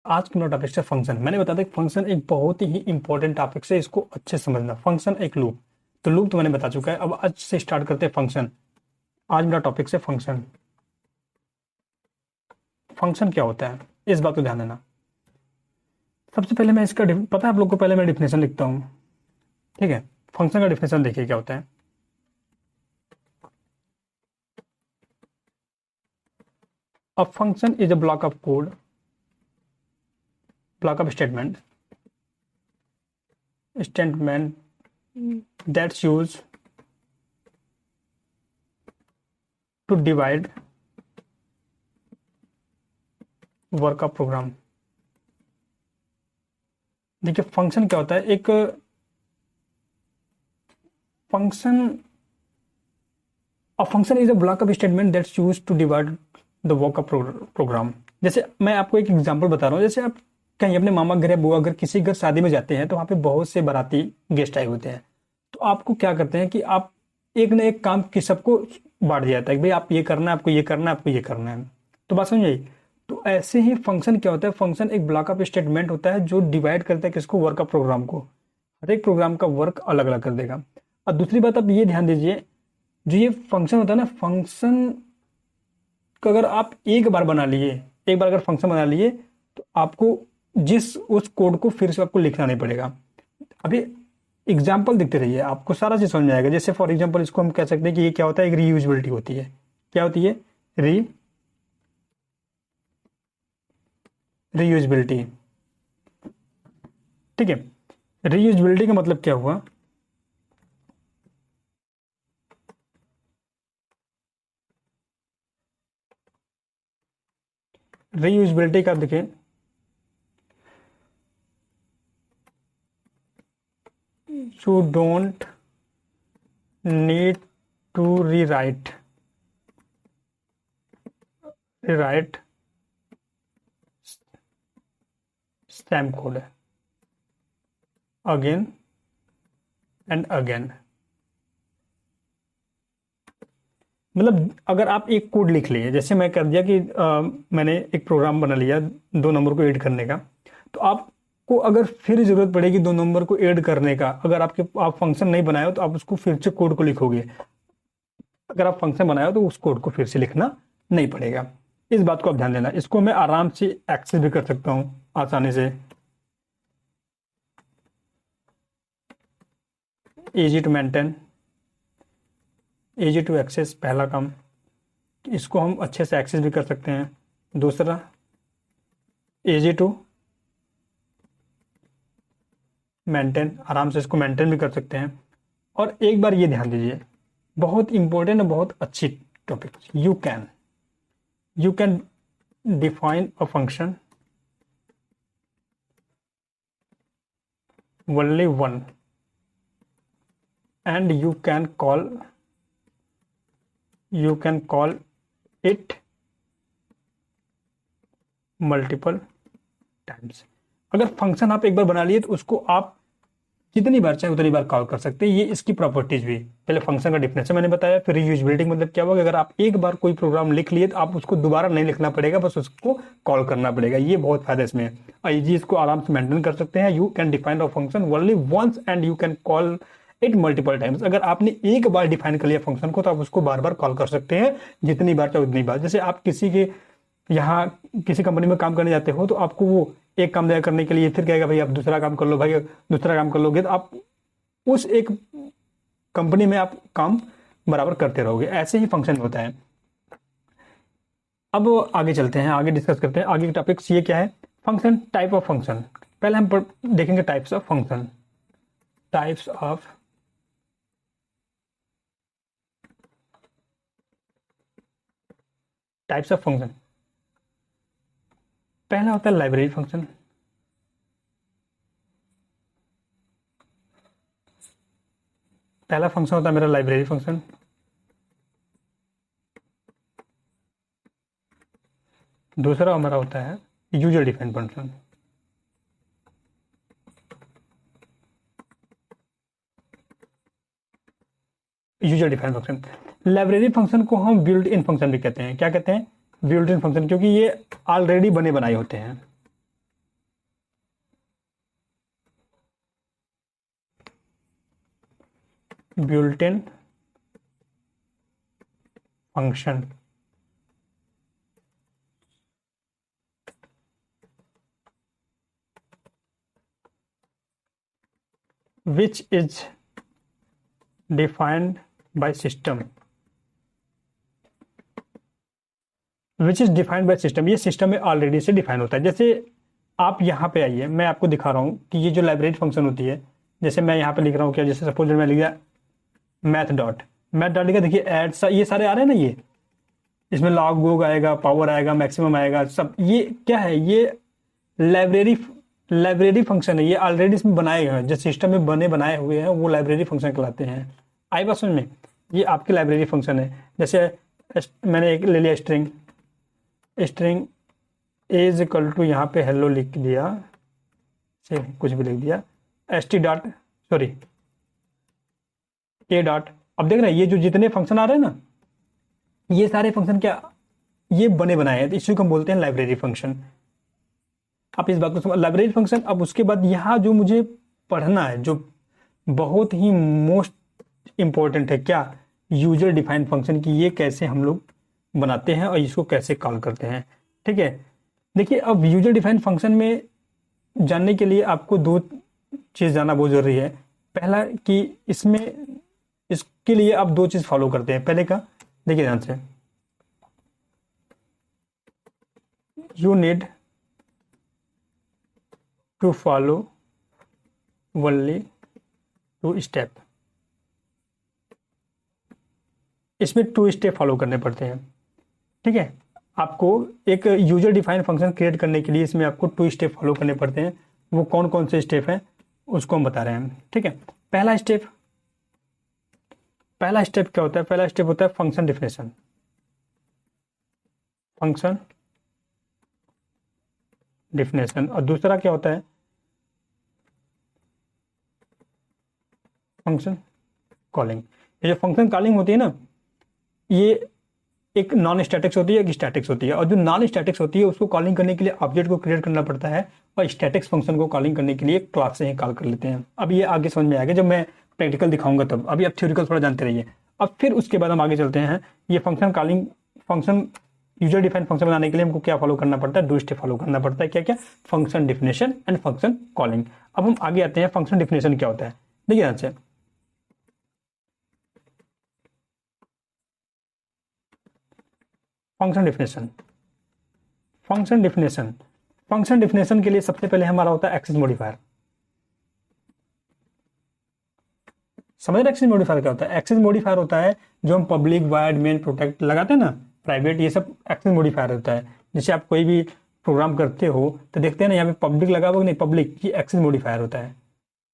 आज का टॉपिक है फंक्शन। मैंने बताया था कि फंक्शन एक बहुत ही इंपॉर्टेंट टॉपिक है, इसको अच्छे से समझना। फंक्शन एक लूप, तो लूप तो मैंने बता चुका है। अब आज से स्टार्ट करते हैं फंक्शन। आज मेरा टॉपिक है फंक्शन। फंक्शन क्या होता है, इस बात को ध्यान देना। सबसे पहले मैं इसका पता है आप लोग को, पहले मैं डिफिनेशन लिखता हूँ, ठीक है। फंक्शन का डिफिनेशन देखिए क्या होता है। A function is a block of code, block of statement that's used to divide work of program. देखिए फंक्शन क्या होता है। एक function, a function is a block of statement that's used to divide the work of program. जैसे मैं आपको एक example बता रहा हूँ। जैसे आप कहीं अपने मामा घर या बुआ घर, किसी घर शादी में जाते हैं, तो वहाँ पे बहुत से बाराती गेस्ट आए होते हैं। तो आपको क्या करते हैं कि आप एक ना एक काम कि सबको बांट दिया जाता है कि भाई आप ये करना है, आपको ये करना है, आपको ये करना है। तो बात समझ आई। तो ऐसे ही फंक्शन क्या होता है। फंक्शन एक ब्लॉक ऑफ स्टेटमेंट होता है जो डिवाइड करता है किसको, वर्क ऑफ प्रोग्राम को। हर एक प्रोग्राम का वर्क अलग अलग कर देगा। और दूसरी बात आप ये ध्यान दीजिए, जो ये फंक्शन होता है ना, फंक्शन को अगर आप एक बार बना लिए, एक बार अगर फंक्शन बना लिए, तो आपको जिस उस कोड को फिर से आपको लिखना नहीं पड़ेगा। अभी एग्जाम्पल देखते रहिए, आपको सारा चीज समझ में आएगा। जैसे फॉर एग्जाम्पल इसको हम कह सकते हैं कि ये क्या होता है, एक रीयूजेबिलिटी होती है। क्या होती है? रीयूजेबिलिटी, ठीक है। रीयूजेबिलिटी का मतलब क्या हुआ? रीयूजेबिलिटी का देखिए, you don't need to rewrite same code again and again. मतलब अगर आप एक कोड लिख लिए, जैसे मैं कर दिया कि मैंने एक प्रोग्राम बना लिया 2 नंबर को ऐड करने का, तो आपको अगर फिर जरूरत पड़ेगी 2 नंबर को ऐड करने का, अगर आप फंक्शन नहीं बनाए हो तो आप उसको फिर से कोड को लिखोगे। अगर आप फंक्शन बनाए हो तो उस कोड को फिर से लिखना नहीं पड़ेगा। इस बात को आप ध्यान देना। इसको मैं आराम से एक्सेस भी कर सकता हूँ आसानी से। Easy to maintain, easy to access, पहला काम। इसको हम अच्छे से एक्सेस भी कर सकते हैं। दूसरा, इजी टू मेंटेन, आराम से इसको मेंटेन भी कर सकते हैं। और एक बार ये ध्यान दीजिए, बहुत इंपॉर्टेंट और बहुत अच्छी topic. You can define a function only one and you can call it multiple times. अगर फंक्शन आप एक बार बना लिए तो उसको आप जितनी बार चाहे उतनी बार कॉल कर सकते हैं। ये इसकी प्रॉपर्टीज भी। पहले फंक्शन का डिफिनेशन मैंने बताया, फिर यूजेबिलिटी मतलब क्या होगा, अगर आप एक बार कोई प्रोग्राम लिख लिए तो आप उसको दोबारा नहीं लिखना पड़ेगा, बस उसको कॉल करना पड़ेगा। ये बहुत फायदा इसमें है। और ये इसको आराम से मेंटेन कर सकते हैं। You can define a function only once and you can call it multiple times. अगर आपने एक बार डिफाइन कर लिया फंक्शन को, तो आप उसको बार बार कॉल कर सकते हैं, जितनी बार चाहे उतनी बार। जैसे आप किसी के यहाँ किसी कंपनी में काम करने जाते हो, तो आपको वो एक काम दिया करने के लिए, फिर कहेगा भाई आप दूसरा काम कर लो, भाई दूसरा काम कर लोगे, तो आप उस एक कंपनी में आप काम बराबर करते रहोगे। ऐसे ही फंक्शन होता है। अब आगे चलते हैं, आगे डिस्कस करते हैं। आगे के टॉपिक्स ये क्या है, फंक्शन, टाइप ऑफ फंक्शन। पहले हम देखेंगे types of function. Types of function. पहला होता है लाइब्रेरी फंक्शन। पहला फंक्शन होता है मेरा लाइब्रेरी फंक्शन। दूसरा हमारा होता है user defined function. User defined function. Library function को हम बिल्ट इन फंक्शन भी कहते हैं। क्या कहते हैं? बिल्ट इन फंक्शन, क्योंकि ये ऑलरेडी बने बनाए होते हैं। built-in function which is defined by system, which is defined by system. ये सिस्टम में ऑलरेडी से डिफाइन होता है। जैसे आप यहाँ पे आइए, मैं आपको दिखा रहा हूँ कि ये जो लाइब्रेरी फंक्शन होती है, जैसे मैं यहाँ पे लिख रहा हूँ क्या, जैसे सपोज मैं लिख दिया मैथ डॉट लिखा, देखिए ऐड ये सारे आ रहे हैं ना, ये इसमें लॉग वोग आएगा, पावर आएगा, मैक्सिमम आएगा, सब ये क्या है, ये लाइब्रेरी फंक्शन है। ये ऑलरेडी इसमें बनाए हुए हैं, जो सिस्टम में बनाए हुए हैं वो लाइब्रेरी फंक्शन कहलाते हैं। आई बात समझ में, ये आपके लाइब्रेरी फंक्शन है। जैसे मैंने एक ले लिया स्ट्रिंग इज इक्वल टू, यहाँ पे हेलो लिख दिया, से कुछ भी लिख दिया, st dot sorry a dot. अब देख रहे हैं ये जो जितने फंक्शन आ रहे हैं ना, ये सारे फंक्शन क्या, ये बने बनाए हैं, तो इसी को हम बोलते हैं लाइब्रेरी फंक्शन। आप इस बात को समझ, लाइब्रेरी फंक्शन। अब उसके बाद यहाँ जो मुझे पढ़ना है, जो बहुत ही मोस्ट इंपॉर्टेंट है, क्या, यूजर डिफाइन फंक्शन की ये कैसे हम लोग बनाते हैं और इसको कैसे कॉल करते हैं। ठीक है, देखिए अब यूजर डिफाइन फंक्शन में जानने के लिए आपको दो चीज़ जानना बहुत जरूरी है। पहला कि इसके लिए आप दो चीज़ फॉलो करते हैं। पहले का देखिए ध्यान से, you need to follow only two step. इसमें 2 स्टेप फॉलो करने पड़ते हैं। ठीक है, आपको एक यूजर डिफाइन फंक्शन क्रिएट करने के लिए इसमें आपको 2 स्टेप फॉलो करने पड़ते हैं। वो कौन कौन से स्टेप हैं उसको हम बता रहे हैं। ठीक है, पहला स्टेप क्या होता है? पहला स्टेप होता है फंक्शन डिफिनेशन। और दूसरा क्या होता है? Function calling. ये जो फंक्शन कॉलिंग होती है ना, ये एक नॉन स्टैटिक्स होती है, एक स्टैटिक्स होती है। और जो नॉन स्टैटिक्स होती है उसको कॉलिंग करने के लिए ऑब्जेक्ट को क्रिएट करना पड़ता है, और स्टैटिक्स फंक्शन को कॉलिंग करने के लिए क्लास से ही कॉल कर लेते हैं। अब ये आगे समझ में आएगा जब मैं प्रैक्टिकल दिखाऊंगा तब। अभी आप थ्योरिकल थोड़ा जानते रहिए। अब फिर उसके बाद हम आगे चलते हैं। ये फंक्शन यूजर डिफाइन फंक्शन बनाने के लिए हमको क्या फॉलो करना पड़ता है? 2 स्टेप फॉलो करना पड़ता है। क्या क्या? Function definition and function calling. अब हम आगे आते हैं, फंक्शन डिफिनेशन क्या होता है। देखिए ध्यान से, फंक्शन डिफिनेशन के लिए सबसे पहले हमारा होता है एक्सेस मॉडिफायर। समझ रहे एक्सेस मॉडिफायर क्या होता है? एक्सेस मॉडिफायर होता है जो हम पब्लिक, वाइड, मेन, प्रोटेक्ट लगाते हैं ना, प्राइवेट, ये सब एक्सेस मॉडिफायर होता है। जैसे आप कोई भी प्रोग्राम करते हो तो देखते हैं ना, यहाँ पे पब्लिक लगा हुआ नहीं, पब्लिक, ये एक्सेस मॉडिफायर होता है,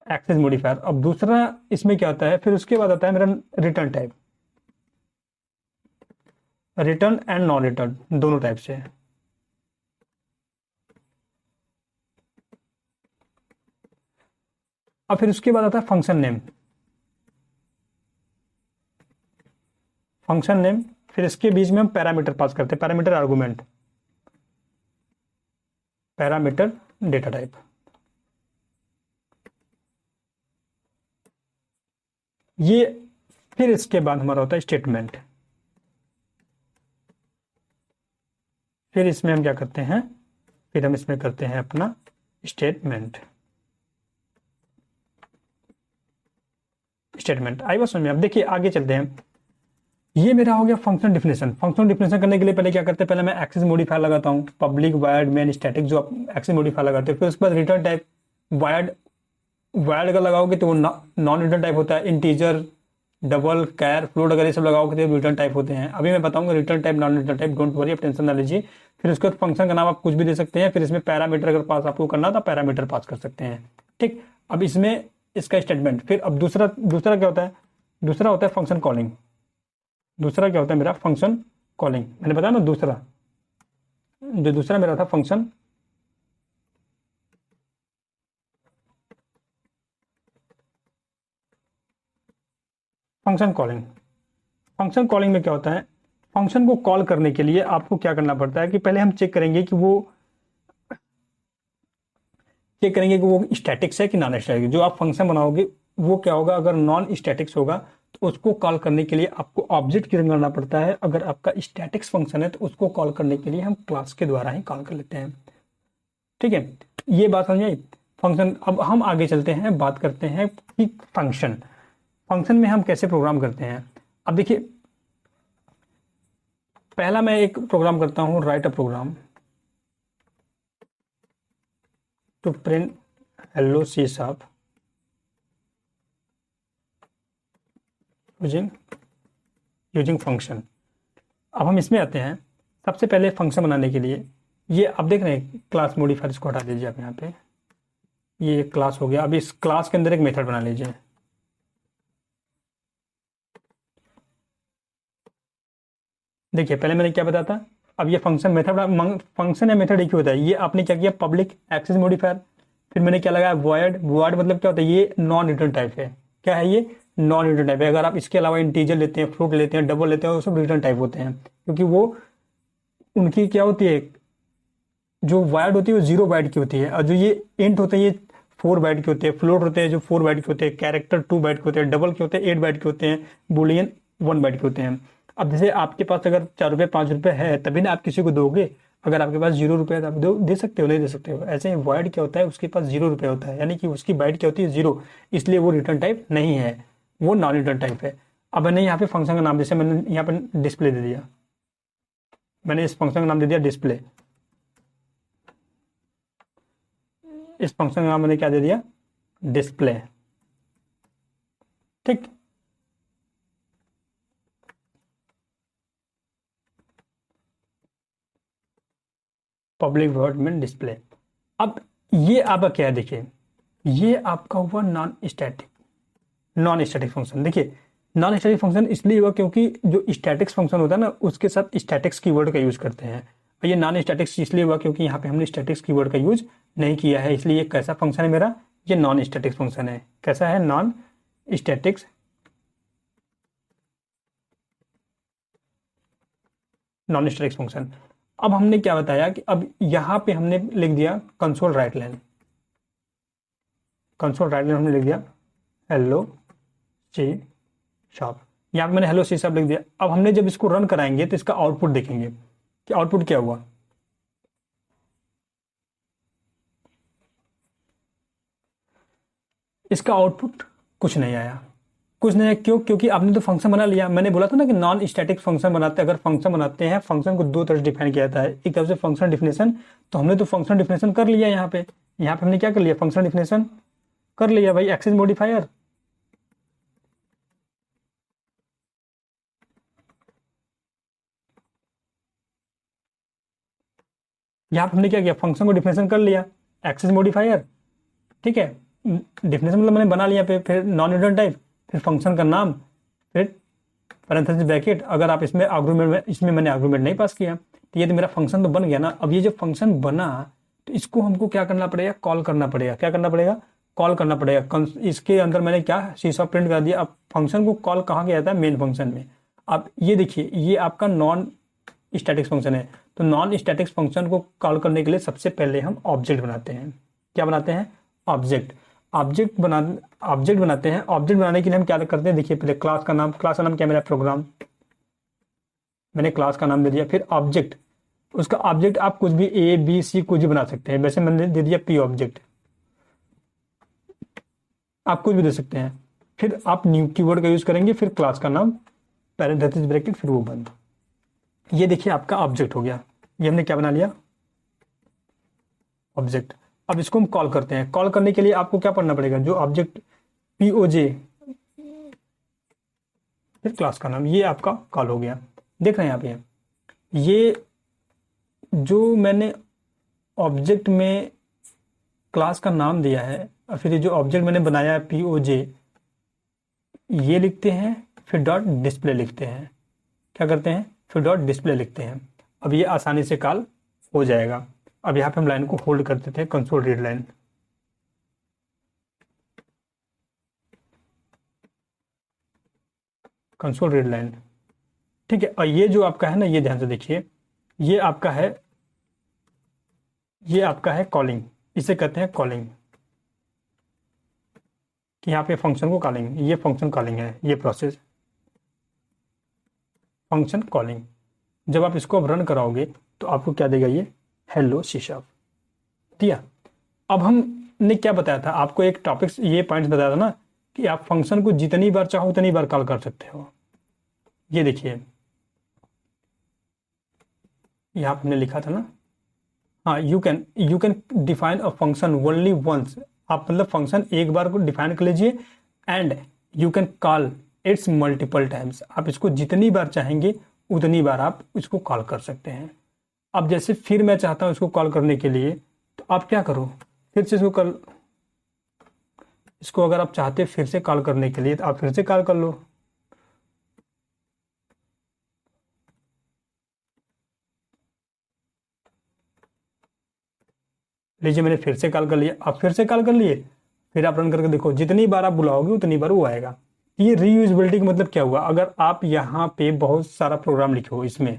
एक्सेस मॉडिफायर। अब दूसरा इसमें क्या होता है, फिर उसके बाद आता है मेरा return type. Return and non return दोनों टाइप से। और फिर उसके बाद आता है फंक्शन नेम। फिर इसके बीच में हम पैरामीटर पास करते हैं, parameter argument, parameter data type. ये फिर इसके बाद हमारा होता है स्टेटमेंट। फिर इसमें हम क्या करते हैं, फिर हम इसमें करते हैं अपना स्टेटमेंट। आई बात समझ में? अब देखिए आगे चलते हैं। ये मेरा हो गया फंक्शन डिफिनेशन। फंक्शन डिफिनेशन करने के लिए पहले क्या करते हैं, पहले मैं एक्सेस मॉडिफायर लगाता हूँ, पब्लिक, वायर्ड, मेन, स्टैटिक, जो आप एक्सेस मॉडिफायर लगाते हैं। फिर उसके बाद रिटर्न टाइप, वायर्ड अगर लगाओगे तो वो नॉन रिटर्न टाइप होता है। इंटीजर, डबल, कैर, फ्लोट अगर ये सब लगाओगे तो रिटर्न टाइप होते हैं। अभी मैं बताऊंगा return type, non return type, don't worry, आप टेंशन ना लीजिए। फिर उसके बाद फंक्शन का नाम आप कुछ भी दे सकते हैं। फिर इसमें पैरामीटर अगर पास आपको करना था, पैरामीटर पास कर सकते हैं। ठीक, अब इसमें इसका स्टेटमेंट। फिर अब दूसरा क्या होता है? दूसरा होता है फंक्शन कॉलिंग। दूसरा क्या होता है मेरा? Function calling. मैंने बताया ना, दूसरा मेरा था फंक्शन कॉलिंग। फंक्शन कॉलिंग में क्या होता है, फंक्शन को कॉल करने के लिए आपको क्या करना पड़ता है कि पहले हम चेक करेंगे कि वो स्टैटिक्स है कि नॉन स्टैटिक। जो आप फंक्शन बनाओगे वो क्या होगा, अगर नॉन स्टैटिक्स होगा तो उसको कॉल करने के लिए आपको ऑब्जेक्ट क्रिएट करना पड़ता है। अगर आपका स्टैटिक्स फंक्शन है तो उसको कॉल करने के लिए हम क्लास के द्वारा ही कॉल कर लेते हैं। ठीक है, ये बात समझ आई। फंक्शन, अब हम आगे चलते हैं, बात करते हैं कि फंक्शन, फंक्शन में हम कैसे प्रोग्राम करते हैं। अब देखिए, पहला मैं एक प्रोग्राम करता हूं, write a program to print hello C sharp using using function. अब हम इसमें आते हैं। सबसे पहले फंक्शन बनाने के लिए, ये आप देख रहे हैं क्लास मॉडिफायर, इसको हटा दीजिए आप यहाँ पे, ये एक क्लास हो गया। अब इस क्लास के अंदर एक मेथड बना लीजिए। देखिए, पहले मैंने क्या बताया था, अब ये फंक्शन मेथड, फंक्शन या मेथड एक ही होता है। ये आपने क्या किया, पब्लिक एक्सेस मॉडिफायर, फिर मैंने क्या लगाया, वॉइड। वॉइड मतलब क्या होता है, ये नॉन रिटर्न टाइप है। क्या है ये, नॉन रिटर्न टाइप है। अगर आप इसके अलावा इंटीजर लेते हैं, फ्लोट लेते हैं, डबल लेते हैं, वो सब रिटर्न टाइप होते हैं, क्योंकि वो उनकी क्या होती है, जो वायर्ड होती है वो 0 बाइट की होती है, और जो ये इंट होते हैं ये 4 बाइट के होते हैं, फ्लोट होते हैं जो 4 बाइट के होते हैं, कैरेक्टर 2 बाइट के होते हैं, डबल के होते हैं 8 बाइट के होते हैं, बुलियन 1 बाइट के होते हैं। अब जैसे आपके पास अगर 4 रुपये 5 रुपये है तभी ना आप किसी को दोगे। अगर आपके पास 0 रुपये है तो आप दे सकते हो, नहीं दे सकते हो। ऐसे ही वायर्ड क्या होता है, उसके पास 0 रुपये होता है, यानी कि उसकी बाइट क्या होती है, 0, इसलिए वो रिटर्न टाइप नहीं है, वो नॉन रिटर्न टाइप है। अब मैंने यहाँ पे फंक्शन का नाम, जैसे मैंने यहाँ पे डिस्प्ले दे दिया, मैंने इस फंक्शन का नाम दे दिया डिस्प्ले। इस फंक्शन का नाम मैंने क्या दे दिया, डिस्प्ले। ठीक, पब्लिक वॉइड में डिस्प्ले। अब ये आपका क्या है, देखिए ये आपका हुआ नॉन स्टैटिक फंक्शन। देखिए, नॉन स्टैटिक फंक्शन इसलिए हुआ क्योंकि जो स्टैटिक्स फंक्शन होता है ना, उसके साथ स्टैटिक्स कीवर्ड का यूज करते हैं। और ये नॉन स्टैटिक्स इसलिए हुआ क्योंकि यहाँ पे हमने स्टैटिक्स कीवर्ड का यूज नहीं किया है, इसलिए ये कैसा फंक्शन है मेरा, ये नॉन स्टैटिक फंक्शन है। कैसा है, non statics, non static function. अब हमने क्या बताया कि अब यहाँ पे हमने लिख दिया console write line, console write line हमने लिख दिया हेलो सी शार्प। यहाँ पे मैंने हेलो सी शार्प लिख दिया। अब हमने जब इसको रन कराएंगे तो इसका आउटपुट देखेंगे कि आउटपुट क्या हुआ। इसका आउटपुट कुछ नहीं आया, कुछ नहीं आया। क्यों, क्योंकि आपने तो फंक्शन बना लिया। मैंने बोला था ना कि नॉन स्टैटिक फंक्शन बनाते हैं, अगर फंक्शन बनाते हैं, फंक्शन को दो तरह से डिफाइन किया जाता है, एक तरफ से फंक्शन डिफिनेशन। तो हमने तो फंक्शन डिफिनेशन कर लिया, यहाँ पे हमने क्या कर लिया, फंक्शन डिफिनेशन कर लिया भाई, एक्सेस मॉडिफायर। यहाँ पे हमने क्या किया, फंक्शन को डिफिनेशन कर लिया, एक्सेस मॉडिफायर। ठीक है, डिफिनेशन मतलब मैंने बना लिया, फिर नॉन रिटर्न टाइप, फिर फंक्शन का नाम, फिर पैरेंथेसिस ब्रैकेट। अगर आप इसमें आर्गुमेंट, इसमें मैंने आर्गुमेंट नहीं पास किया, तो ये तो मेरा फंक्शन तो बन गया ना। अब ये जो फंक्शन बना, तो इसको हमको क्या करना पड़ेगा, कॉल करना पड़ेगा। क्या करना पड़ेगा, कॉल करना पड़ेगा। इसके अंदर मैंने क्या शीशा प्रिंट कर दिया। अब फंक्शन को कॉल कहाँ किया जाता है, मेन फंक्शन में। अब ये देखिए, ये आपका नॉन स्टैटिक फंक्शन है। तो नॉन स्टैटिक फंक्शन को कॉल करने के लिए सबसे पहले हम ऑब्जेक्ट बनाते हैं। क्या बनाते हैं, ऑब्जेक्ट। ऑब्जेक्ट बनाते हैं। ऑब्जेक्ट बनाने के लिए हम क्या करते हैं, देखिए पहले क्लास का नाम क्या, मेरा प्रोग्राम, मैंने क्लास का नाम दे दिया। फिर ऑब्जेक्ट, उसका ऑब्जेक्ट आप कुछ भी ए बी सी कुछ भी बना सकते हैं। वैसे मैंने दे दिया पी ऑब्जेक्ट, आप कुछ भी दे सकते हैं। फिर आप न्यू कीवर्ड का यूज करेंगे, फिर क्लास का नाम, पैरेंथेसिस ब्रैकेट, फिर वो बंद। ये देखिए आपका ऑब्जेक्ट हो गया। ये हमने क्या बना लिया, ऑब्जेक्ट। अब इसको हम कॉल करते हैं। कॉल करने के लिए आपको क्या पढ़ना पड़ेगा, जो ऑब्जेक्ट POJ, फिर क्लास का नाम, ये आपका कॉल हो गया। देख रहे हैं आप, ये जो मैंने ऑब्जेक्ट में क्लास का नाम दिया है, और फिर ये जो ऑब्जेक्ट मैंने बनाया है POJ, ये लिखते हैं, फिर डॉट डिस्प्ले लिखते हैं। क्या करते हैं, फिर डॉट डिस्प्ले लिखते हैं। अब ये आसानी से कॉल हो जाएगा। अब यहाँ पे हम लाइन को होल्ड कर देते हैं, console read line. Console read line, ठीक है। और ये जो आपका है ना, ये ध्यान से देखिए, ये आपका है, ये आपका है कॉलिंग, इसे कहते हैं कॉलिंग। कि यहाँ पे फंक्शन को कॉलिंग, ये फंक्शन कॉलिंग है, ये प्रोसेस फंक्शन कॉलिंग। जब आप इसको अब रन कराओगे तो आपको क्या देगा, ये हेलो शीशा दिया। अब हमने क्या बताया था आपको, एक टॉपिक्स ये पॉइंट्स बताया था ना कि आप फंक्शन को जितनी बार चाहो उतनी बार कॉल कर सकते हो। ये देखिए यहाँ पे हमने लिखा था ना, हाँ, you can define a function only once. आप मतलब फंक्शन एक बार को डिफाइन कर लीजिए, and you can call its multiple times. आप इसको जितनी बार चाहेंगे उतनी बार आप इसको कॉल कर सकते हैं। अब जैसे फिर मैं चाहता हूँ इसको कॉल करने के लिए, तो आप क्या करो, फिर से इसको अगर आप चाहते हैं फिर से कॉल करने के लिए तो आप फिर से कॉल कर लो। लीजिए मैंने फिर से कॉल कर लिया, आप फिर से कॉल कर लिए, फिर आप रन करके देखो, जितनी बार आप बुलाओगे उतनी बार वो आएगा। ये रीयूजेबिलिटी का मतलब क्या हुआ, अगर आप यहाँ पे बहुत सारा प्रोग्राम लिखे हो, इसमें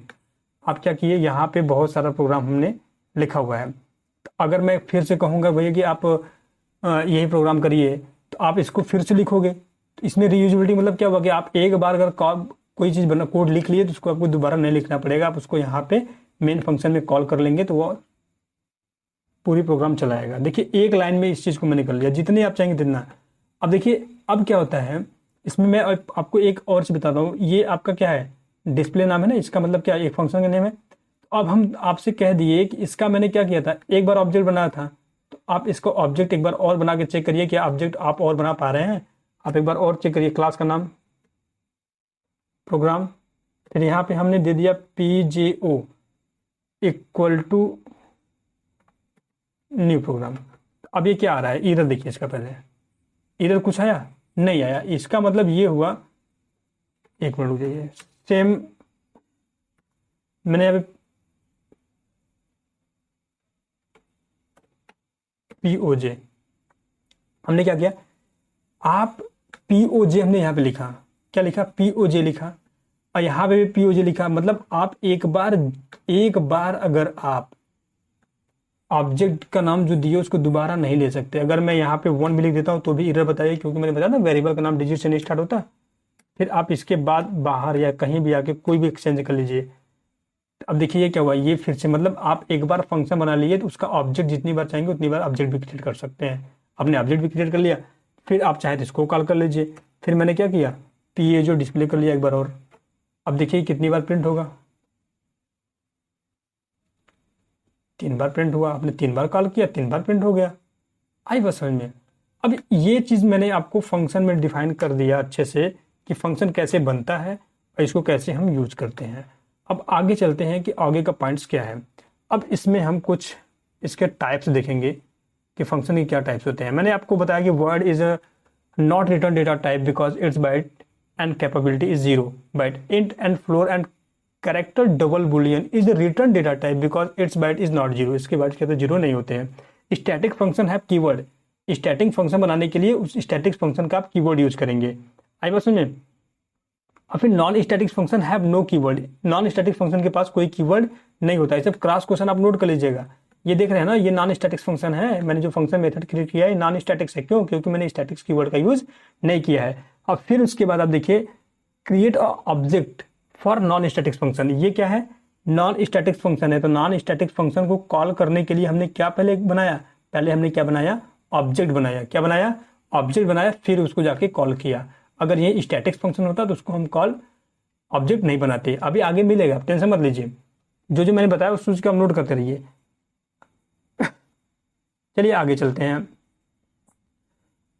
आप क्या किए, यहाँ पे बहुत सारा प्रोग्राम हमने लिखा हुआ है, तो अगर मैं फिर से कहूँगा भैया कि आप यही प्रोग्राम करिए, तो आप इसको फिर से लिखोगे। तो इसमें रीयूजेबिलिटी मतलब क्या हुआ कि आप एक बार अगर कोई चीज़ बना कोड लिख लिए तो उसको आपको दोबारा नहीं लिखना पड़ेगा, आप उसको यहाँ पे मेन फंक्शन में कॉल कर लेंगे तो वो पूरी प्रोग्राम चलाएगा। देखिए एक लाइन में इस चीज़ को मैंने कर लिया, जितने आप चाहेंगे जितना। अब देखिए अब क्या होता है इसमें, मैं आपको एक और चीज़ बताता हूँ। ये आपका क्या है, डिस्प्ले नाम है ना, इसका मतलब क्या है, एक फंक्शन का नेम है। तो अब हम आपसे कह दिए कि इसका मैंने क्या किया था, एक बार ऑब्जेक्ट बनाया था, तो आप इसको ऑब्जेक्ट एक बार और बना के चेक करिए कि ऑब्जेक्ट आप और बना पा रहे हैं। आप एक बार और चेक करिए, क्लास का नाम प्रोग्राम, फिर यहाँ पे हमने दे दिया PJO equal to new program. अब ये क्या आ रहा है, इधर देखिए, इसका पहले इधर कुछ आया नहीं आया, इसका मतलब ये हुआ, एक मिनट रुक जाइए, सेम मैंने यहाँ पे POJ हमने क्या किया, आप POJ हमने यहाँ पे लिखा, क्या लिखा, POJ लिखा, और यहाँ पे भी POJ लिखा। मतलब आप एक बार अगर आप ऑब्जेक्ट का नाम जो दिए उसको दोबारा नहीं ले सकते। अगर मैं यहाँ पे 1 भी लिख देता हूँ तो भी एरर बताइए, क्योंकि मैंने बताया ना वेरिएबल का नाम डिजिट से नहीं स्टार्ट होता। फिर आप इसके बाद बाहर या कहीं भी आके कोई भी एक्सचेंज कर लीजिए। अब देखिए ये क्या हुआ, ये फिर से मतलब आप एक बार फंक्शन बना लिए तो उसका ऑब्जेक्ट जितनी बार चाहेंगे उतनी बार ऑब्जेक्ट भी क्रिएट कर सकते हैं। आपने ऑब्जेक्ट भी क्रिएट कर लिया, फिर आप चाहे तो इसको कॉल कर लीजिए। फिर मैंने क्या किया, ये जो डिस्प्ले कर लिया एक बार और। अब देखिए कितनी बार प्रिंट होगा, 3 बार प्रिंट हुआ। आपने 3 बार कॉल किया, 3 बार प्रिंट हो गया। आई बात समझ में। अब ये चीज़ मैंने आपको फंक्शन में डिफाइन कर दिया अच्छे से कि फंक्शन कैसे बनता है और इसको कैसे हम यूज करते हैं। अब आगे चलते हैं कि आगे का पॉइंट्स क्या है। अब इसमें हम कुछ इसके टाइप्स देखेंगे कि फंक्शन के क्या टाइप्स होते हैं। मैंने आपको बताया कि word is a not return data type because it's byte and capability is 0, byte int and floor and character double boolean is return data type because it's byte is not 0। इसके byte कहते 0 नहीं होते हैं। Static function है keyword, static function बनाने के लिए उस स्टैटिक फंक्शन का आप कीवर्ड यूज करेंगे। आई बात समझ में। और फिर non static function have no keyword, non static function के पास कोई कीवर्ड नहीं होता है। सब क्रॉस क्वेश्चन आप नोट कर लीजिएगा। ये देख रहे हैं ना, ये नॉन स्टैटिक फंक्शन है। मैंने जो फंक्शन मेथड क्रिएट किया है नॉन स्टैटिक्स है, क्यों, क्योंकि मैंने स्टैटिक्स कीवर्ड का यूज नहीं किया है। अब फिर उसके बाद आप देखिए create a object for non static function. ये क्या है, नॉन स्टैटिक फंक्शन है। तो नॉन स्टैटिक फंक्शन को कॉल करने के लिए हमने क्या पहले बनाया, पहले हमने क्या बनाया, ऑब्जेक्ट बनाया। क्या बनाया, ऑब्जेक्ट बनाया, फिर उसको जाके कॉल किया। अगर ये स्टैटिक फंक्शन होता तो उसको हम कॉल ऑब्जेक्ट नहीं बनाते। अभी आगे मिलेगा, आप टेंशन मत लीजिए। जो जो मैंने बताया उस चीज को आप नोट करते रहिए। चलिए आगे चलते हैं।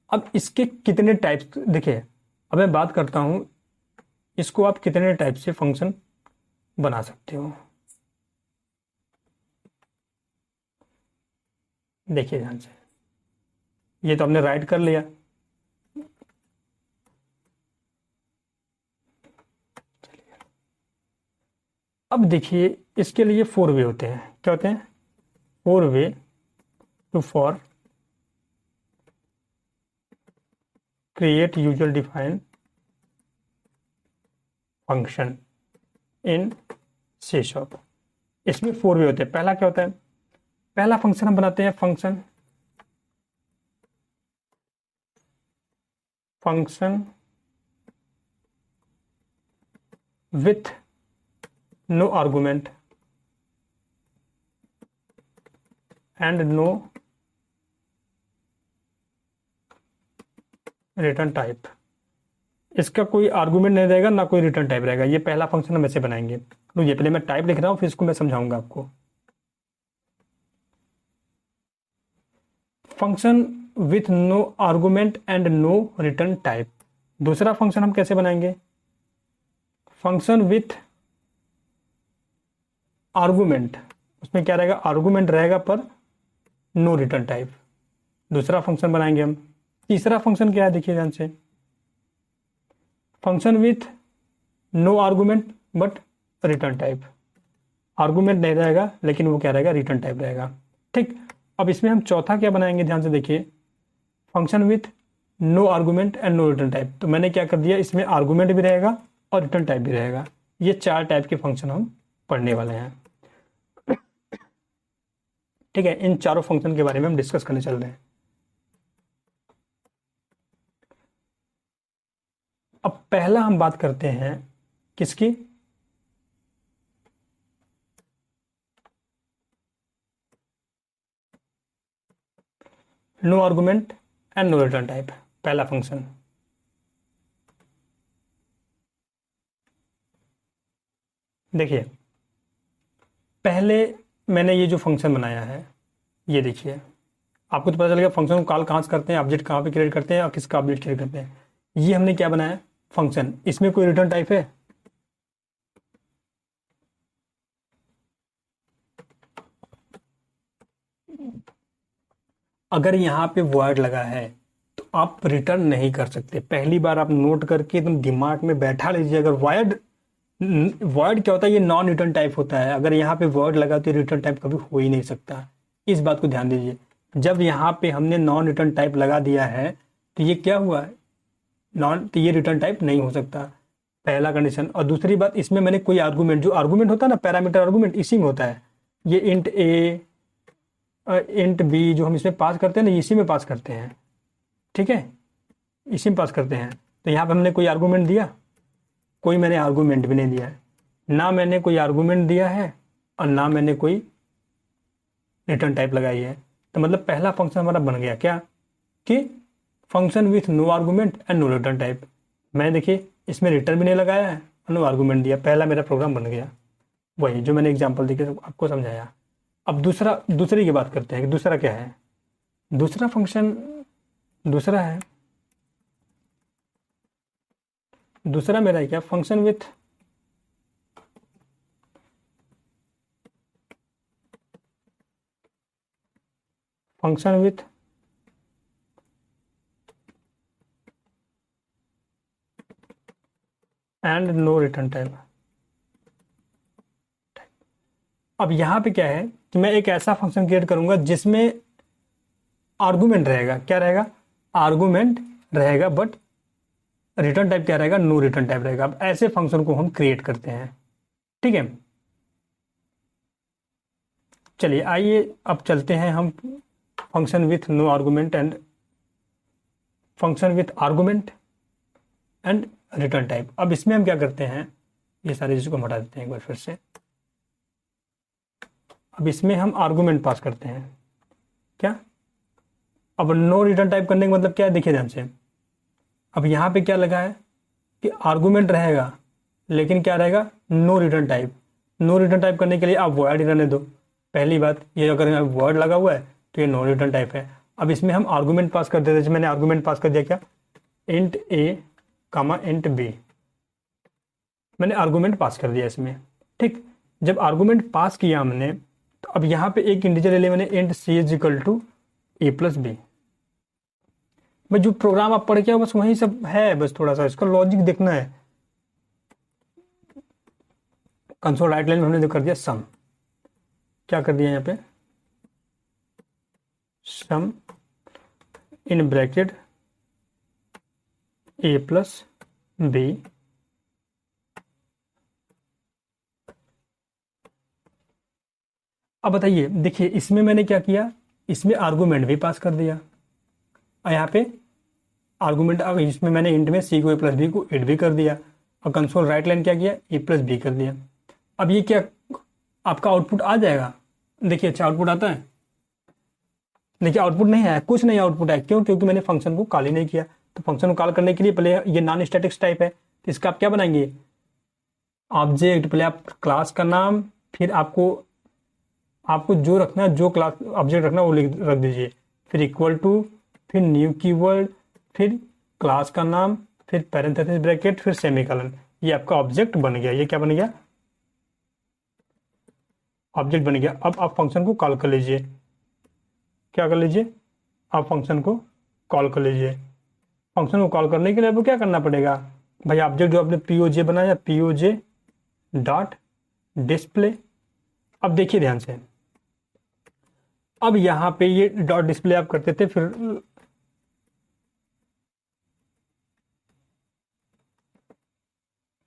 अब इसके कितने टाइप्स देखिए, अब मैं बात करता हूं इसको आप कितने टाइप से फंक्शन बना सकते हो। देखिए ध्यान से, ये तो हमने राइट कर लिया। अब देखिए इसके लिए 4 वे होते हैं। क्या होते हैं, 4 way to for create user define function in C sharp. इसमें 4 वे होते हैं। पहला क्या होता है, पहला फंक्शन हम बनाते हैं function function with no argument and no return type. इसका कोई आर्गुमेंट नहीं रहेगा, ना कोई रिटर्न टाइप रहेगा। ये पहला फंक्शन हम ऐसे बनाएंगे। तो ये पहले मैं टाइप लिख रहा हूं, फिर इसको मैं समझाऊंगा आपको। Function with no argument and no return type. दूसरा फंक्शन हम कैसे बनाएंगे? फंक्शन विथ आर्गुमेंट, उसमें क्या रहेगा? आर्गुमेंट रहेगा पर नो रिटर्न टाइप। दूसरा फंक्शन बनाएंगे हम। तीसरा फंक्शन क्या है देखिए ध्यान से, function with no argument but return type. Argument नहीं रहेगा लेकिन वो क्या रहेगा? रिटर्न टाइप रहेगा। ठीक, अब इसमें हम चौथा क्या बनाएंगे ध्यान से देखिए, function with no argument and no return type. तो मैंने क्या कर दिया, इसमें आर्गुमेंट भी रहेगा और रिटर्न टाइप भी रहेगा। ये 4 टाइप के फंक्शन हम पढ़ने वाले हैं। ठीक है, इन चारों फंक्शन के बारे में हम डिस्कस करने चल रहे हैं। अब पहला हम बात करते हैं किसकी? No argument and no return type, पहला फंक्शन। देखिए पहले मैंने ये जो फंक्शन बनाया है, ये देखिए, आपको तो पता चल गया फंक्शन को कॉल कहाँ से करते हैं, ऑब्जेक्ट कहाँ पे क्रिएट करते हैं और किसका ऑब्जेक्ट क्रिएट करते हैं। ये हमने क्या बनाया? फंक्शन। इसमें कोई रिटर्न टाइप है? अगर यहाँ पे वर्ड लगा है तो आप रिटर्न नहीं कर सकते। पहली बार आप नोट करके एकदम दिमाग में बैठा लीजिए। अगर वर्ड क्या होता है? ये नॉन रिटर्न टाइप होता है। अगर यहाँ पे वर्ड लगा तो रिटर्न टाइप कभी हो ही नहीं सकता। इस बात को ध्यान दीजिए। जब यहाँ पे हमने नॉन रिटर्न टाइप लगा दिया है तो ये क्या हुआ? नॉन, तो ये रिटर्न टाइप नहीं हो सकता, पहला कंडीशन। और दूसरी बात, इसमें मैंने कोई आर्गुमेंट, जो आर्गुमेंट होता है ना, पैरामीटर आर्गुमेंट, इसी में होता है। ये इंट ए इंट बी जो हम इसमें पास करते हैं ना, इसी में पास करते हैं। ठीक है, इसी में पास करते हैं। तो यहाँ पे हमने कोई आर्गुमेंट दिया? कोई मैंने आर्गुमेंट भी नहीं दिया है। ना मैंने कोई आर्गुमेंट दिया है और ना मैंने कोई रिटर्न टाइप लगाई है। तो मतलब पहला फंक्शन हमारा बन गया क्या? कि function with no argument and no return type. मैं देखिए इसमें रिटर्न भी नहीं लगाया है और नो आर्गुमेंट दिया, पहला मेरा प्रोग्राम बन गया। वही जो मैंने एग्जाम्पल देके आपको समझाया। अब दूसरी की बात करते हैं कि दूसरा क्या है। दूसरा फंक्शन, दूसरा मेरा है क्या? Function with and no return type. अब यहां पे क्या है कि मैं एक ऐसा फंक्शन क्रिएट करूंगा जिसमें आर्गुमेंट रहेगा। क्या रहेगा? आर्गुमेंट रहेगा बट रिटर्न टाइप क्या रहेगा? नो रिटर्न टाइप रहेगा। अब ऐसे फंक्शन को हम क्रिएट करते हैं। ठीक है, चलिए आइए अब चलते हैं हम function with no argument and function with argument and return type. अब इसमें हम क्या करते हैं, ये सारी चीज़ों को हम हटा देते हैं एक बार फिर से। अब इसमें हम आर्गुमेंट पास करते हैं। क्या? अब नो रिटर्न टाइप करने का मतलब क्या है? देखिए ध्यान से, अब यहाँ पे क्या लगा है कि आर्गुमेंट रहेगा लेकिन क्या रहेगा? No return type. No return type करने के लिए आप वर्ड ही रहने दो। पहली बात ये, अगर वर्ड लगा हुआ है तो ये नो रिटर्न टाइप है। अब इसमें हम आर्गुमेंट पास कर देते हैं। मैंने आर्गुमेंट पास कर दिया क्या? इंट ए कामा इंट बी, मैंने आर्गुमेंट पास कर दिया इसमें। ठीक, जब आर्गुमेंट पास किया हमने तो अब यहाँ पे एक इंटीजर ले लिया मैंने, int C is equal to A plus B. मैं जो प्रोग्राम आप पढ़ के आओ बस वही सब है, बस थोड़ा सा इसका लॉजिक देखना है। कंसोल राइट लाइन में हमने जो कर दिया सम, क्या कर दिया यहाँ पे? Sum in bracket A plus B. अब बताइए, देखिए इसमें मैंने क्या किया, इसमें आर्गुमेंट भी पास कर दिया और यहाँ पे आर्गूमेंट, अब इसमें मैंने इंट में सी को ए प्लस बी को एड भी कर दिया और कंसोल राइट लाइन क्या किया, ए प्लस बी कर दिया। अब ये क्या आपका आउटपुट आ जाएगा, देखिए अच्छा आउटपुट आता है। देखिए आउटपुट नहीं आया, कुछ नहीं आउटपुट आया, क्यों? क्योंकि मैंने फंक्शन को कॉल ही नहीं किया। तो फंक्शन को कॉल करने के लिए पहले ये नॉन स्टैटिक टाइप है, तो इसका आप क्या बनाएंगे, ऑब्जेक्ट, पहले आप क्लास का नाम, फिर आपको आपको जो रखना है, जो क्लास ऑब्जेक्ट रखना है वो रख दीजिए, फिर इक्वल टू, फिर न्यू कीवर्ड, फिर क्लास का नाम, फिर पैरेंथेसिस ब्रैकेट, फिर सेमीकोलन। ये आपका ऑब्जेक्ट बन गया। ये क्या बन गया, ऑब्जेक्ट बन गया। अब आप फंक्शन को कॉल कर लीजिए, क्या कर लीजिए, आप फंक्शन को कॉल कर लीजिए। फंक्शन को कॉल करने के लिए आपको क्या करना पड़ेगा भाई, ऑब्जेक्ट जो आपने पीओजे बनाया, पीओजे डॉट डिस्प्ले। अब देखिए ध्यान से, अब यहां पे ये डॉट डिस्प्ले आप करते थे, फिर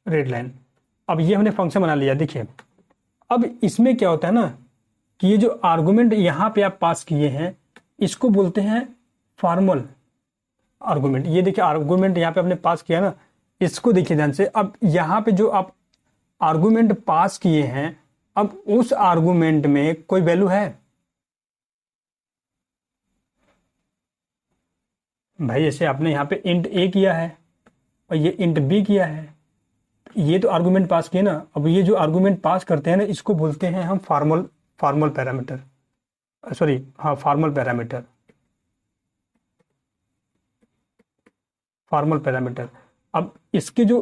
रेड लाइन। अब ये हमने फंक्शन बना लिया। देखिए अब इसमें क्या होता है ना कि ये जो आर्गुमेंट यहां पे आप पास किए हैं इसको बोलते हैं फॉर्मल आर्गुमेंट। ये देखिए आर्गुमेंट यहाँ पे आपने पास किया ना, इसको देखिए ध्यान से। अब यहाँ पे जो आप आर्गुमेंट पास किए हैं, अब उस आर्गुमेंट में कोई वैल्यू है भाई, जैसे आपने यहाँ पे इंट ए किया है और ये इंट बी किया है, ये तो आर्गुमेंट पास किए ना। अब ये जो आर्गुमेंट पास करते हैं ना, इसको बोलते हैं हम फॉर्मल फॉर्मल पैरामीटर, सॉरी हाँ फॉर्मल पैरामीटर, फॉर्मल पैरामीटर। अब इसके जो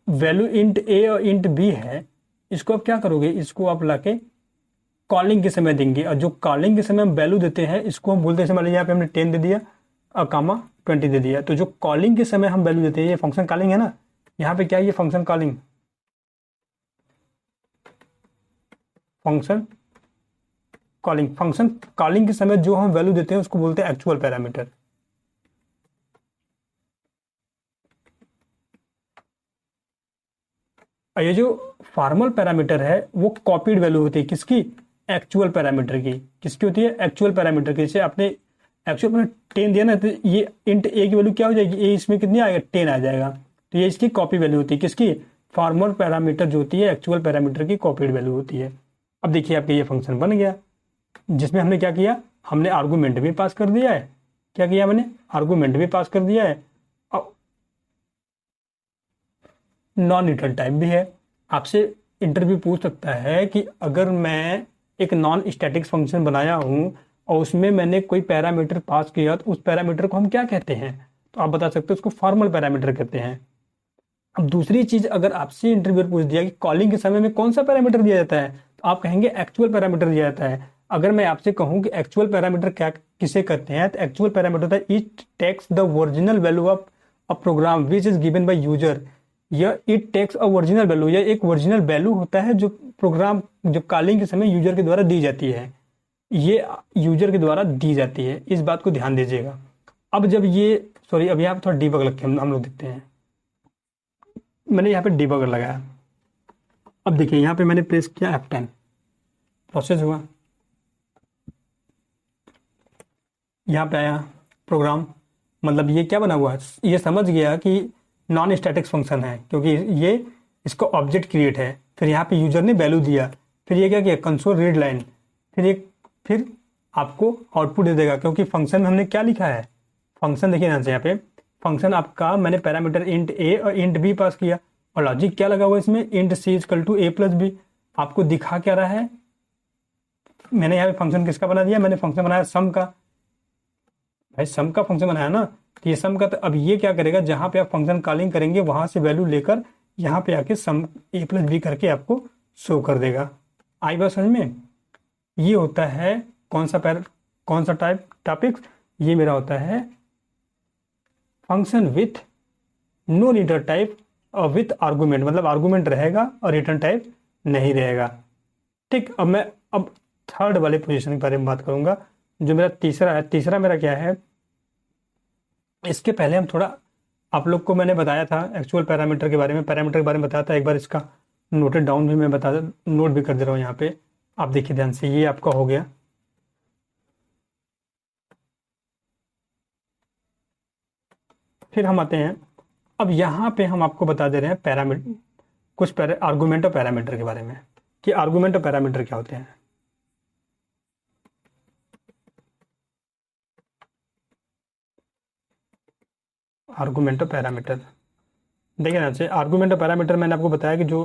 वैल्यू इंट ए और इंट बी है, इसको आप क्या करोगे, इसको आप लाके कॉलिंग के समय देंगे, और जो कॉलिंग के समय हम वैल्यू देते हैं इसको हम बोलते हैं, मान लीजिए यहाँ पे हमने 10 दे दिया और कामा 20 दे दिया, तो जो कॉलिंग के समय हम वैल्यू देते हैं, ये फंक्शन कॉलिंग है ना। यहाँ पे क्या है, ये function calling, function calling, function calling के समय जो हम वैल्यू देते हैं उसको बोलते हैं एक्चुअल पैरामीटर। और ये जो फॉर्मल पैरामीटर है वो कॉपीड वैल्यू होती है, किसकी, एक्चुअल पैरामीटर की। किसकी होती है, एक्चुअल पैरामीटर की। जैसे आपने एक्चुअल अपने 10 दिया ना, तो ये इंट ए की वैल्यू क्या हो जाएगी, ए इसमें कितनी आएगा, 10 आ जाएगा। तो ये इसकी कॉपी वैल्यू होती है, किसकी, फॉर्मल पैरामीटर जो होती है एक्चुअल पैरामीटर की कॉपीड वैल्यू होती है। अब देखिए आपका ये फंक्शन बन गया, जिसमें हमने क्या किया, हमने आर्गूमेंट भी पास कर दिया है। क्या किया मैंने, आर्गूमेंट भी पास कर दिया है और नॉन रिटर्न टाइप भी है। आपसे इंटरव्यू पूछ सकता है कि अगर मैं एक नॉन स्टैटिक फंक्शन बनाया हूं और उसमें मैंने कोई पैरामीटर पास किया, तो उस पैरामीटर को हम क्या कहते हैं, तो आप बता सकते हो उसको फॉर्मल पैरामीटर कहते हैं। अब दूसरी चीज, अगर आपसे इंटरव्यू पूछ दिया कि कॉलिंग के समय में कौन सा पैरामीटर दिया जाता है, तो आप कहेंगे एक्चुअल पैरामीटर दिया जाता है। अगर मैं आपसे कहूं कि एक्चुअल पैरामीटर क्या किसे कहते हैं, तो एक्चुअल पैरामीटर होता है it takes the original value of a program which is given by user. यह it takes a original value, यह एक ओरिजिनल वैल्यू होता है जो प्रोग्राम, जो कॉलिंग के समय यूजर के द्वारा दी जाती है, ये यूजर के द्वारा दी जाती है। इस बात को ध्यान दीजिएगा। अब जब ये, सॉरी अब यहाँ पे थोड़ा डीबगर लग के हम लोग देखते हैं। मैंने यहाँ पे डीबगर लगाया, अब देखिए यहाँ पे मैंने प्रेस किया F10, प्रोसेस हुआ, यहाँ पे आया प्रोग्राम, मतलब ये क्या बना हुआ है, ये समझ गया कि नॉन स्टैटिक फंक्शन है, क्योंकि ये इसका ऑब्जेक्ट क्रिएट है। फिर यहाँ पे यूजर ने वैल्यू दिया, फिर ये क्या किया, कंसोल रीड लाइन, फिर आपको आउटपुट दे देगा, क्योंकि फंक्शन में हमने क्या लिखा है, फंक्शन देखिए यहाँ से, यहाँ पे फंक्शन आपका मैंने पैरामीटर इंट ए और इंट बी पास किया, और लॉजिक क्या लगा हुआ है इसमें, int C equal to A plus B. आपको दिखा क्या रहा है, मैंने यहाँ पे फंक्शन किसका बना दिया, मैंने फंक्शन बनाया सम का, भाई सम का फंक्शन बनाया ना, तो ये सम का। तो अब ये क्या करेगा, जहां पे आप फंक्शन कॉलिंग करेंगे वहां से वैल्यू लेकर यहाँ पे आके सम ए प्लस बी करके आपको शो कर देगा। आई बात समझ में। ये होता है कौन सा टॉपिक्स, ये मेरा होता है function with no return type और विथ आर्गूमेंट, मतलब आर्गूमेंट रहेगा और रिटर्न टाइप नहीं रहेगा। ठीक, अब थर्ड वाले पोजीशन के बारे में बात करूंगा, जो मेरा तीसरा है। तीसरा मेरा क्या है, इसके पहले हम थोड़ा, आप लोग को मैंने बताया था एक्चुअल पैरामीटर के बारे में, बताया था एक बार, इसका नोटेड डाउन भी मैं नोट भी कर दे रहा हूँ यहाँ पे। आप देखिए ध्यान से, ये आपका हो गया, फिर हम आते हैं, अब यहाँ पे हम आपको बता दे रहे हैं पैरामीटर, कुछ आर्गुमेंट और पैरामीटर के बारे में, कि आर्गुमेंट और पैरामीटर क्या होते हैं। आर्गुमेंट और पैरामीटर, देखिए ना, जैसे आर्गुमेंट और पैरामीटर मैंने आपको बताया कि जो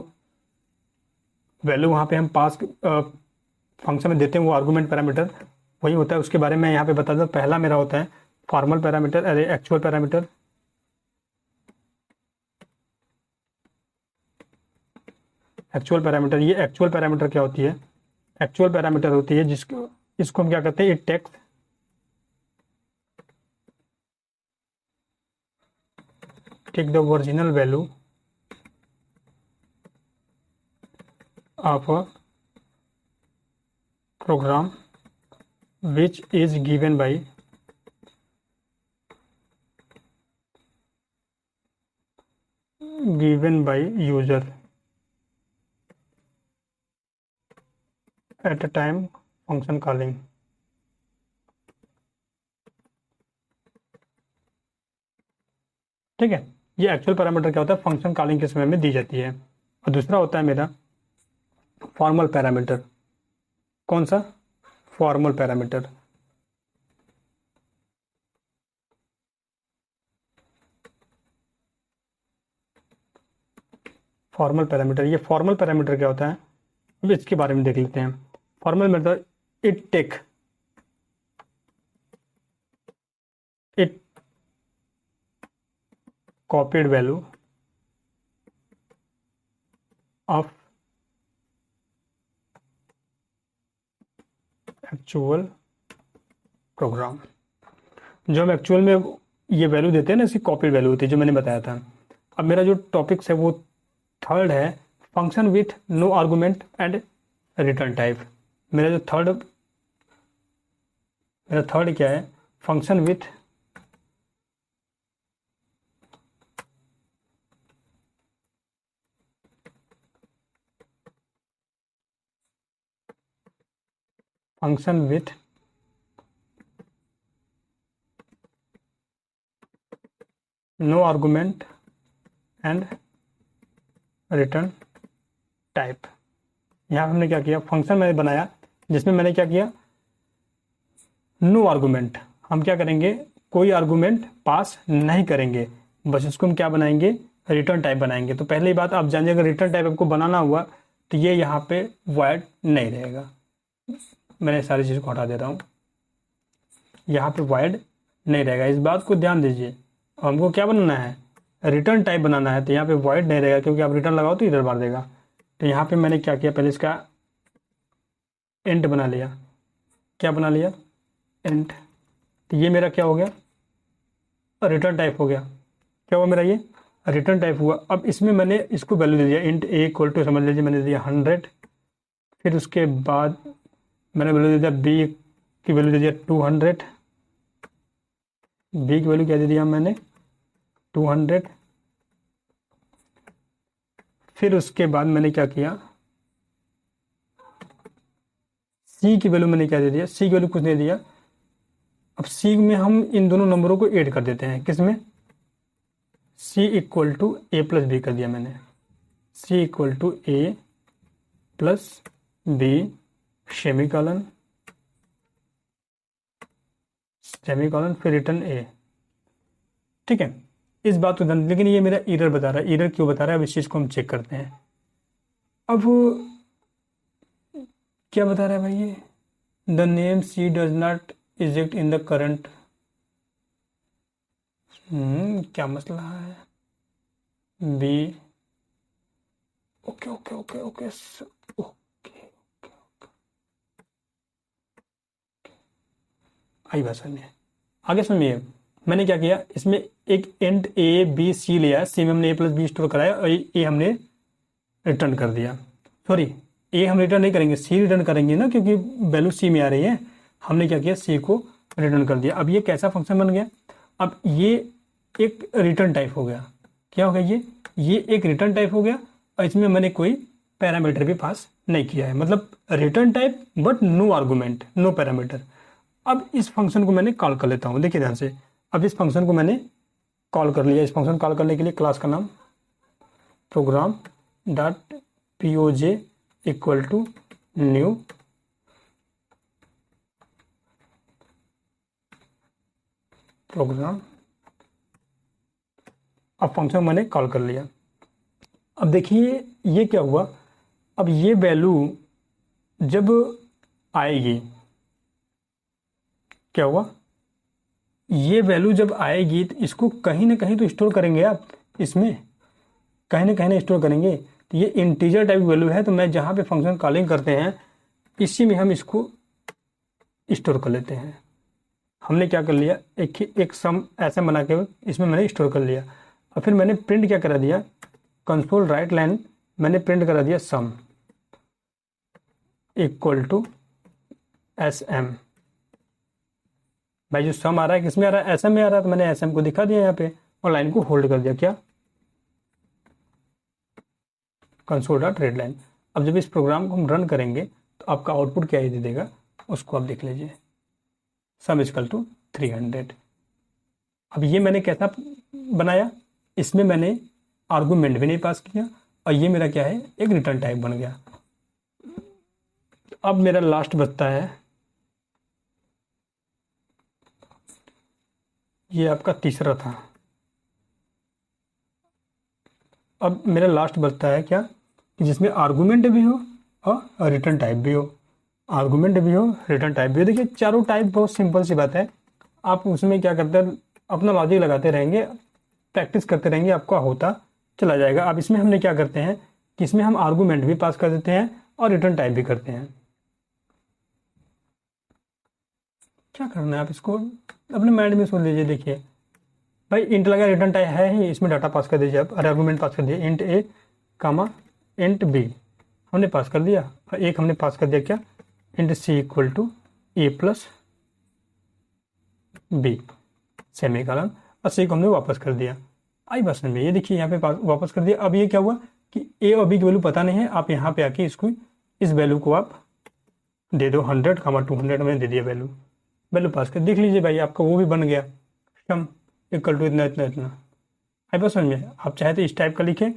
वैल्यू वहाँ पे हम पास फंक्शन में देते हैं वो आर्गुमेंट पैरामीटर वही होता है। उसके बारे में यहाँ पे बता दो, पहला मेरा होता है फॉर्मल पैरामीटर, अरे एक्चुअल पैरामीटर। एक्चुअल पैरामीटर, ये एक्चुअल पैरामीटर क्या होती है? एक्चुअल पैरामीटर होती है जिसको, इसको हम क्या कहते हैं, it takes take the original value of a program which is given by user at a time function calling। ठीक है, ये एक्चुअल पैरामीटर क्या होता है, फंक्शन कॉलिंग के समय में दी जाती है। और दूसरा होता है मेरा फॉर्मल पैरामीटर। कौन सा? Formal parameter. फॉर्मल पैरामीटर, ये फॉर्मल पैरामीटर क्या होता है, अब इसके बारे में देख लेते हैं। फॉर्मल मतलब it take it copied value of actual program. जो हम एक्चुअल में ये वैल्यू देते हैं ना, इसकी कॉपीड वैल्यू होती है, जो मैंने बताया था। अब मेरा जो टॉपिक्स है वो थर्ड है function with no argument and return type. मेरा थर्ड क्या है, function with no argument and return type. यहाँ हमने क्या किया, फंक्शन मैंने बनाया जिसमें मैंने क्या किया, नो आर्गुमेंट। हम क्या करेंगे, कोई आर्गुमेंट पास नहीं करेंगे, बस इसको हम क्या बनाएंगे, रिटर्न टाइप बनाएंगे। तो पहली बात आप जानिए, अगर रिटर्न टाइप आपको बनाना हुआ तो ये यहाँ पे वॉइड नहीं रहेगा। मैंने सारी चीज़ को हटा दे रहा हूँ, यहाँ पे वॉइड नहीं रहेगा, इस बात को ध्यान दीजिए। हमको क्या बनाना है, रिटर्न टाइप बनाना है, तो यहाँ पे वॉइड नहीं रहेगा, क्योंकि आप रिटर्न लगाओ तो इधर मार देगा। तो यहाँ पे मैंने क्या किया, पहले इसका एंड बना लिया। क्या बना लिया, एंड। तो ये मेरा क्या हो गया, रिटर्न टाइप हो गया। क्या हुआ मेरा, ये रिटर्न टाइप हुआ। अब इसमें मैंने इसको वैल्यू दे दिया, इंट ए इक्वल टू, समझ लीजिए मैंने दिया 100। फिर उसके बाद मैंने वैल्यू दे दिया बी की वैल्यू दे दिया 200। बी की वैल्यू क्या दे दिया मैंने, 200। फिर उसके बाद मैंने क्या किया, सी की वैल्यू मैंने क्या दे दिया, सी की वैल्यू कुछ नहीं दिया। अब सी में हम इन दोनों नंबरों को ऐड कर देते हैं, किसमें, C equal to A plus B कर दिया मैंने। C equal to A plus B semicolon फिर रिटर्न ए। ठीक है, इस बात को ध्यान, लेकिन ये मेरा एरर बता रहा है। एरर क्यों बता रहा है, अब इस चीज़ को हम चेक करते हैं। अब क्या बता रहा है भाई, ये the name C does not इजेक्ट इन द करंट। क्या मसला है, B, okay okay okay okay okay I बात समझ में, आगे समझिए। मैंने क्या किया, इसमें एक एंड ए बी सी लिया, सी में हमने ए प्लस बी स्टोर कराया और ए हमने रिटर्न कर दिया। सॉरी, ए हम रिटर्न नहीं करेंगे, सी रिटर्न करेंगे ना, क्योंकि वैल्यू सी में आ रही है। हमने क्या किया, सी को रिटर्न कर दिया। अब ये कैसा फंक्शन बन गया, अब ये एक रिटर्न टाइप हो गया। क्या हो गया, ये एक रिटर्न टाइप हो गया, और इसमें मैंने कोई पैरामीटर भी पास नहीं किया है, मतलब return type but no argument, no parameter. अब इस फंक्शन को मैंने कॉल कर लेता हूँ, देखिए ध्यान से। अब इस फंक्शन को मैंने कॉल कर लिया। इस फंक्शन कॉल करने के लिए क्लास का नाम program dot poj equal to new program. अब फंक्शन मैंने कॉल कर लिया। अब देखिए ये क्या हुआ, अब ये वैल्यू जब आएगी, क्या हुआ, ये वैल्यू जब आएगी तो इसको कहीं ना कहीं तो स्टोर करेंगे आप, इसमें कहीं ना कहीं ना स्टोर करेंगे। तो ये इंटीजर टाइप वैल्यू है, तो मैं जहाँ पे फंक्शन कॉलिंग करते हैं इसी में हम इसको स्टोर कर लेते हैं। हमने क्या कर लिया, एक सम ऐसे बना के इसमें मैंने स्टोर कर लिया। और फिर मैंने प्रिंट क्या करा दिया, कंसोल राइट लाइन मैंने प्रिंट करा दिया sum equal to S M. भाई जो सम आ रहा है किस में आ रहा है, एस एम में आ रहा है, तो मैंने एस एम को दिखा दिया यहाँ पे और लाइन को होल्ड कर दिया, क्या, कंसोल डॉट रीड लाइन। अब जब इस प्रोग्राम को हम रन करेंगे तो आपका आउटपुट क्या ही दे देगा उसको आप देख लीजिए, सम इक्वल टू 300। अब ये मैंने कैसा बनाया, इसमें मैंने आर्गूमेंट भी नहीं पास किया और ये मेरा क्या है, एक रिटर्न टाइप बन गया। अब मेरा लास्ट बचता है, ये आपका तीसरा था। अब मेरा लास्ट बचता है क्या, कि जिसमें आर्गूमेंट भी हो और रिटर्न टाइप भी हो, आर्गूमेंट भी हो रिटर्न टाइप भी हो। देखिए चारों टाइप बहुत सिंपल सी बात है, आप उसमें क्या करते हैं, अपना लॉजिक लगाते रहेंगे, प्रैक्टिस करते रहेंगे, आपका होता चला जाएगा। अब इसमें हमने क्या करते हैं कि इसमें हम आर्गूमेंट भी पास कर देते हैं और रिटर्न टाइप भी करते हैं। क्या करना है आप इसको अपने माइंड में सोच लीजिए। देखिए भाई इंट लगा, रिटर्न टाइप है ही, इसमें डाटा पास कर दीजिए आप, अरे आर्गूमेंट पास कर दिया, इंट ए कामा इंट बी हमने पास कर दिया, और एक हमने पास कर दिया क्या, int C equal to A plus B semicolon, और सी को हमने वापस कर दिया। आई बस में ये देखिए यहाँ पे वापस कर दिया। अब ये क्या हुआ कि ए और बी की वैल्यू पता नहीं है, आप यहाँ पे आके इसको इस वैल्यू को आप दे दो 100 कामा 200 मैंने दे दिया, वैल्यू पास कर, देख लीजिए भाई आपका वो भी बन गया, सम इक्वल टू इतना इतना इतना। आई बस समझ में, आप चाहे तो इस टाइप का लिखें।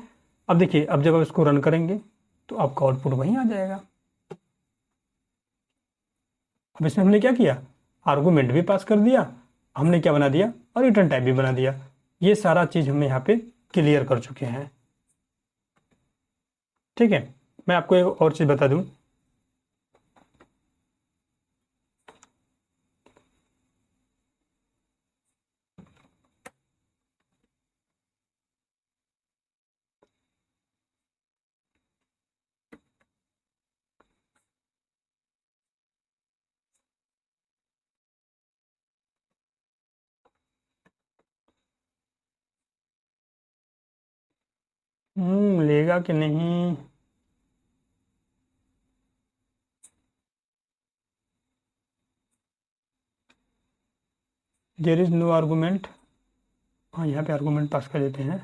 अब देखिए अब जब आप इसको रन करेंगे तो आपका आउटपुट वहीं आ जाएगा। अब इसमें हमने क्या किया, आर्गूमेंट भी पास कर दिया, हमने क्या बना दिया, और रिटर्न टाइप भी बना दिया। ये सारा चीज हम यहाँ पे क्लियर कर चुके हैं। ठीक है, मैं आपको एक और चीज बता दूं, लेगा कि नहीं, देयर इज नो आर्गूमेंट। हाँ यहाँ पे आर्गूमेंट पास कर देते हैं।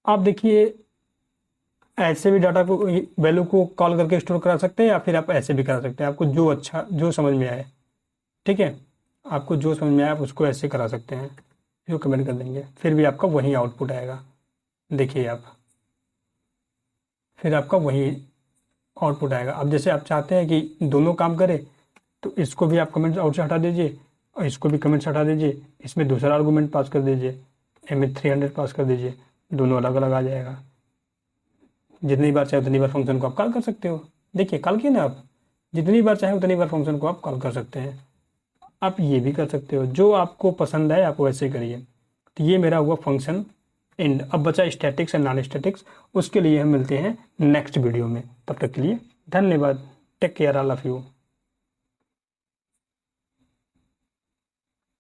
आप देखिए ऐसे भी डाटा को, वैल्यू को कॉल करके स्टोर करा सकते हैं, या फिर आप ऐसे भी करा सकते हैं, आपको जो अच्छा जो समझ में आए। ठीक है, आपको जो समझ में आए आप उसको ऐसे करा सकते हैं, जो कमेंट कर देंगे, फिर भी आपका वही आउटपुट आएगा। देखिए आप, फिर आपका वही आउटपुट आएगा। अब जैसे आप चाहते हैं कि दोनों काम करे, तो इसको भी आप कमेंट्स आउट से हटा दीजिए और इसको भी कमेंट्स हटा दीजिए, इसमें दूसरा आर्गूमेंट पास कर दीजिए, एम 300 पास कर दीजिए, दोनों अलग अलग आ जाएगा। जितनी बार चाहे उतनी बार फंक्शन को आप कॉल कर सकते हो। देखिए कॉल किए ना आप, जितनी बार चाहे उतनी बार फंक्शन को आप कॉल कर सकते हैं। आप ये भी कर सकते हो, जो आपको पसंद आए आप वैसे करिए। तो ये मेरा हुआ फंक्शन एंड। अब बचा स्टैटिक्स एंड नॉन स्टैटिक्स, उसके लिए हम मिलते हैं नेक्स्ट वीडियो में। तब तक के लिए धन्यवाद, take care, I love you.